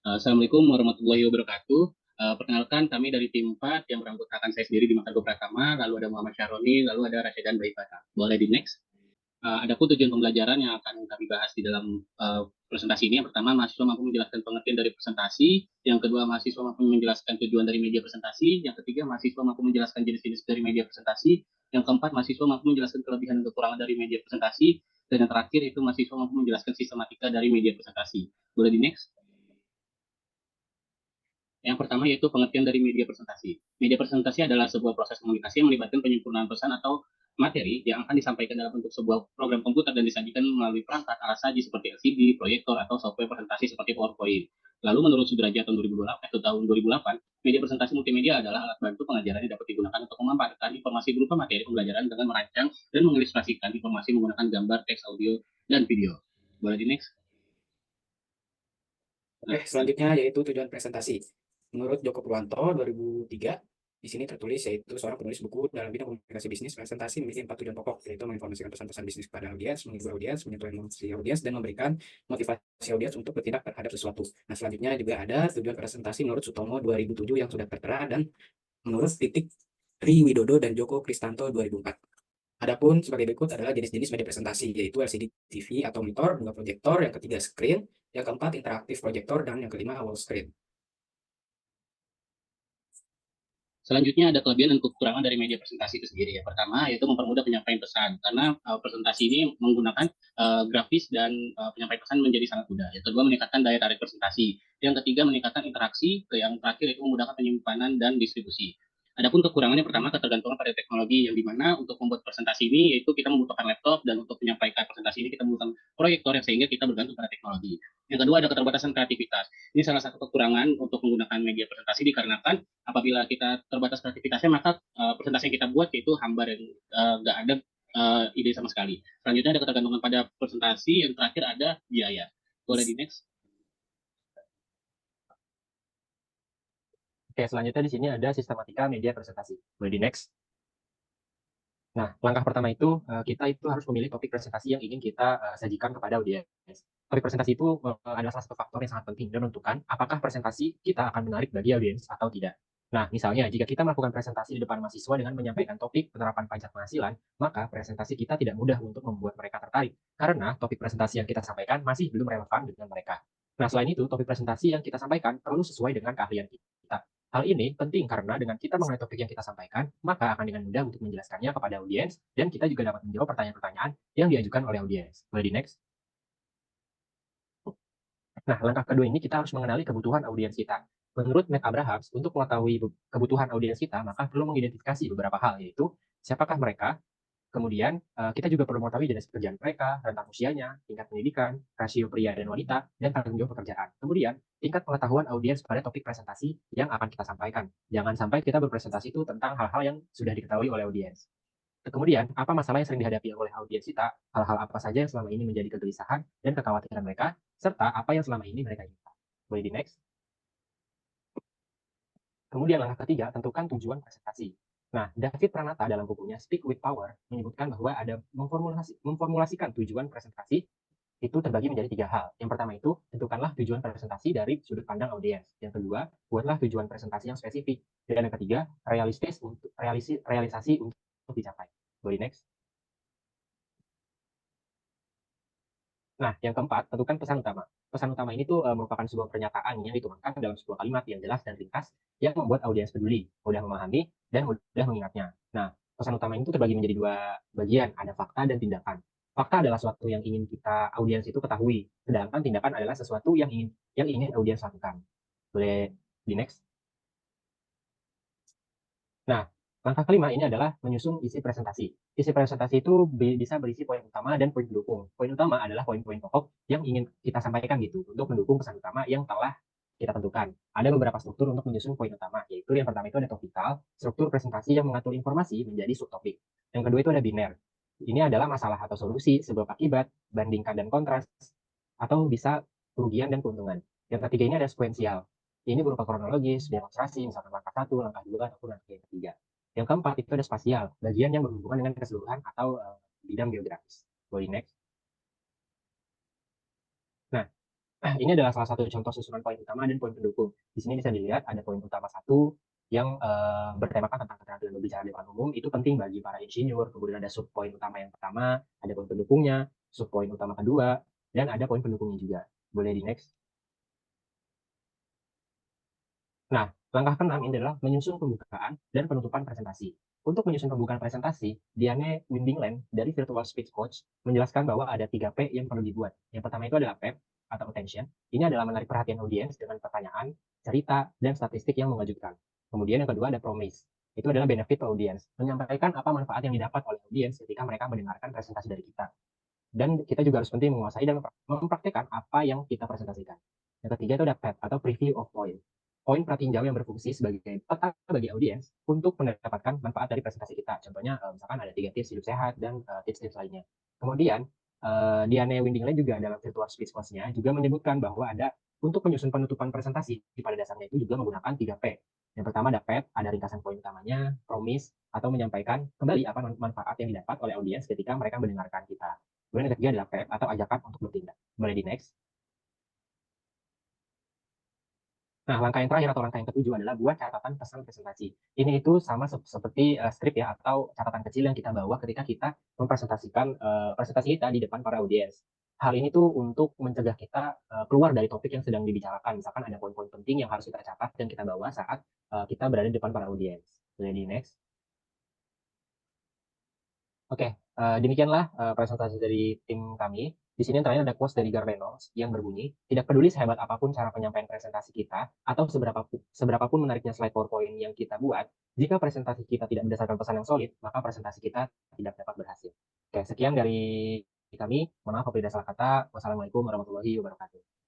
Assalamualaikum warahmatullahi wabarakatuh. Perkenalkan kami dari tim 4 yang beranggotakan saya sendiri di Argo Pratama, lalu ada Muhammad Syahroni, lalu ada Rasyidan Baifata. Boleh di next. Adapun tujuan pembelajaran yang akan kami bahas di dalam presentasi ini, yang pertama mahasiswa mampu menjelaskan pengertian dari presentasi, yang kedua mahasiswa mampu menjelaskan tujuan dari media presentasi, yang ketiga mahasiswa mampu menjelaskan jenis-jenis dari media presentasi, yang keempat mahasiswa mampu menjelaskan kelebihan dan kekurangan dari media presentasi, dan yang terakhir itu mahasiswa mampu menjelaskan sistematika dari media presentasi. Boleh di next. Yang pertama yaitu pengertian dari media presentasi. Media presentasi adalah sebuah proses komunikasi yang melibatkan penyempurnaan pesan atau materi yang akan disampaikan dalam bentuk sebuah program komputer dan disajikan melalui perangkat alat saji seperti LCD, proyektor, atau software presentasi seperti PowerPoint. Lalu menurut Sudrajat tahun 2008, media presentasi multimedia adalah alat bantu pengajaran yang dapat digunakan untuk memanfaatkan informasi berupa materi pembelajaran dengan merancang dan mengilustrasikan informasi menggunakan gambar, teks, audio, dan video. Boleh di next? Oke, selanjutnya yaitu tujuan presentasi. Menurut Joko Purwanto 2003, di sini tertulis yaitu seorang penulis buku dalam bidang komunikasi bisnis, presentasi memiliki 4 tujuan pokok, yaitu menginformasikan pesan-pesan bisnis kepada audiens, menghibur audiens, menyentuh emosi audiens, dan memberikan motivasi audiens untuk bertindak terhadap sesuatu. Nah, selanjutnya juga ada tujuan presentasi menurut Sutomo 2007 yang sudah tertera, dan menurut Titik Tri Widodo dan Joko Kristanto 2004. Adapun sebagai berikut adalah jenis-jenis media presentasi, yaitu LCD TV atau monitor, dua proyektor, yang ketiga screen, yang keempat interaktif proyektor, dan yang kelima wall screen. Selanjutnya ada kelebihan dan kekurangan dari media presentasi itu sendiri. Yang pertama yaitu mempermudah penyampaian pesan karena presentasi ini menggunakan grafis dan penyampaian pesan menjadi sangat mudah. Yang kedua meningkatkan daya tarik presentasi. Yang ketiga meningkatkan interaksi. Yang terakhir itu memudahkan penyimpanan dan distribusi. Adapun kekurangannya pertama ketergantungan pada teknologi yang dimana untuk membuat presentasi ini yaitu kita membutuhkan laptop dan untuk menyampaikan presentasi ini kita membutuhkan proyektor yang sehingga kita bergantung pada teknologi. Yang kedua ada keterbatasan kreativitas. Ini salah satu kekurangan untuk menggunakan media presentasi dikarenakan apabila kita terbatas kreativitasnya maka presentasi yang kita buat itu hambar dan nggak ada ide sama sekali. Selanjutnya ada ketergantungan pada presentasi, yang terakhir ada biaya. Boleh di next. Oke, selanjutnya di sini ada sistematika media presentasi. Boleh di next. Nah, langkah pertama itu kita itu harus memilih topik presentasi yang ingin kita sajikan kepada audiens. Topik presentasi itu adalah salah satu faktor yang sangat penting dan menentukan apakah presentasi kita akan menarik bagi audiens atau tidak. Nah, misalnya jika kita melakukan presentasi di depan mahasiswa dengan menyampaikan topik penerapan pajak penghasilan, maka presentasi kita tidak mudah untuk membuat mereka tertarik karena topik presentasi yang kita sampaikan masih belum relevan dengan mereka. Nah, selain itu, topik presentasi yang kita sampaikan perlu sesuai dengan keahlian kita. Hal ini penting karena dengan kita mengenai topik yang kita sampaikan, maka akan dengan mudah untuk menjelaskannya kepada audiens, dan kita juga dapat menjawab pertanyaan-pertanyaan yang diajukan oleh audiens. Boleh di next? Nah, langkah kedua ini kita harus mengenali kebutuhan audiens kita. Menurut Matt Abrahams, untuk mengetahui kebutuhan audiens kita, maka perlu mengidentifikasi beberapa hal, yaitu siapakah mereka, kemudian kita juga perlu mengetahui jenis pekerjaan mereka, rentang usianya, tingkat pendidikan, rasio pria dan wanita, dan tanggung jawab pekerjaan. Kemudian, tingkat pengetahuan audiens pada topik presentasi yang akan kita sampaikan. Jangan sampai kita berpresentasi itu tentang hal-hal yang sudah diketahui oleh audiens. Kemudian, apa masalah yang sering dihadapi oleh audiens kita, hal-hal apa saja yang selama ini menjadi kegelisahan dan kekhawatiran mereka, serta apa yang selama ini mereka inginkan. Boleh di next? Kemudian langkah ketiga, tentukan tujuan presentasi. Nah, David Pranata dalam bukunya Speak with Power menyebutkan bahwa ada memformulasikan tujuan presentasi itu terbagi menjadi 3 hal. Yang pertama itu, tentukanlah tujuan presentasi dari sudut pandang audiens. Yang kedua, buatlah tujuan presentasi yang spesifik. Dan yang ketiga, realisasi untuk dicapai. Boleh next. Nah, yang keempat, tentukan pesan utama. Pesan utama ini tuh merupakan sebuah pernyataan yang dituangkan dalam sebuah kalimat yang jelas dan ringkas yang membuat audiens peduli, mudah memahami, dan mudah mengingatnya. Nah, pesan utama itu terbagi menjadi 2 bagian, ada fakta dan tindakan. Fakta adalah sesuatu yang ingin kita audiens itu ketahui, sedangkan tindakan adalah sesuatu yang ingin audiens lakukan. Boleh di next. Nah, langkah kelima ini adalah menyusun isi presentasi. Isi presentasi itu bisa berisi poin utama dan poin pendukung. Poin utama adalah poin-poin pokok yang ingin kita sampaikan gitu untuk mendukung pesan utama yang telah kita tentukan. Ada beberapa struktur untuk menyusun poin utama, yaitu yang pertama itu ada topikal, struktur presentasi yang mengatur informasi menjadi subtopik. Yang kedua itu ada biner. Ini adalah masalah atau solusi, sebab akibat, bandingkan dan kontras, atau bisa kerugian dan keuntungan. Yang ketiga ini ada sekuensial. Ini berupa kronologis, demonstrasi, misalkan langkah 1, langkah 2, ataupun langkah yang ketiga. Yang keempat itu ada spasial, bagian yang berhubungan dengan keseluruhan atau bidang geografis. Boleh next. Nah, Ini adalah salah satu contoh susunan poin utama dan poin pendukung. Di sini bisa dilihat ada poin utama 1 yang bertemakan tentang keterampilan berbicara di depan umum, itu penting bagi para insinyur. Kemudian ada sub poin utama yang pertama, ada poin pendukungnya, sub poin utama kedua, dan ada poin pendukungnya juga. Boleh di next. Nah, langkah ke-6 ini adalah menyusun pembukaan dan penutupan presentasi. Untuk menyusun pembukaan presentasi, Diane Windingland dari Virtual Speech Coach menjelaskan bahwa ada 3P yang perlu dibuat. Yang pertama itu adalah PEP atau attention. Ini adalah menarik perhatian audiens dengan pertanyaan, cerita, dan statistik yang mengejutkan. Kemudian yang kedua ada promise. Itu adalah benefit audiens, menyampaikan apa manfaat yang didapat oleh audiens ketika mereka mendengarkan presentasi dari kita. Dan kita juga harus penting menguasai dan mempraktikkan apa yang kita presentasikan. Yang ketiga itu ada PEP atau preview of point. Poin pratinjau yang berfungsi sebagai peta bagi audiens untuk mendapatkan manfaat dari presentasi kita. Contohnya misalkan ada 3 tips hidup sehat dan tips-tips lainnya. Kemudian Diane Windingland juga dalam virtual speech course-nya juga menyebutkan bahwa ada untuk menyusun penutupan presentasi pada dasarnya itu juga menggunakan 3P. Yang pertama ada PEP, ada ringkasan poin utamanya, promise, atau menyampaikan kembali apa manfaat yang didapat oleh audiens ketika mereka mendengarkan kita. Kemudian yang ketiga adalah PEP atau ajakan untuk bertindak. Boleh di next. Nah, langkah yang terakhir atau langkah yang ketujuh adalah buat catatan pesan presentasi. Ini itu sama seperti skrip ya atau catatan kecil yang kita bawa ketika kita mempresentasikan presentasi kita di depan para audiens. Hal ini tuh untuk mencegah kita keluar dari topik yang sedang dibicarakan. Misalkan ada poin-poin penting yang harus kita catat dan kita bawa saat kita berada di depan para audiens. Boleh di next. Oke, demikianlah presentasi dari tim kami. Di sini terakhir ada quotes dari Reynolds yang berbunyi, tidak peduli sehebat apapun cara penyampaian presentasi kita, atau seberapapun menariknya slide PowerPoint yang kita buat, jika presentasi kita tidak berdasarkan pesan yang solid, maka presentasi kita tidak dapat berhasil. Oke, sekian dari kami. Mohon maaf apabila ada salah kata. Wassalamualaikum warahmatullahi wabarakatuh.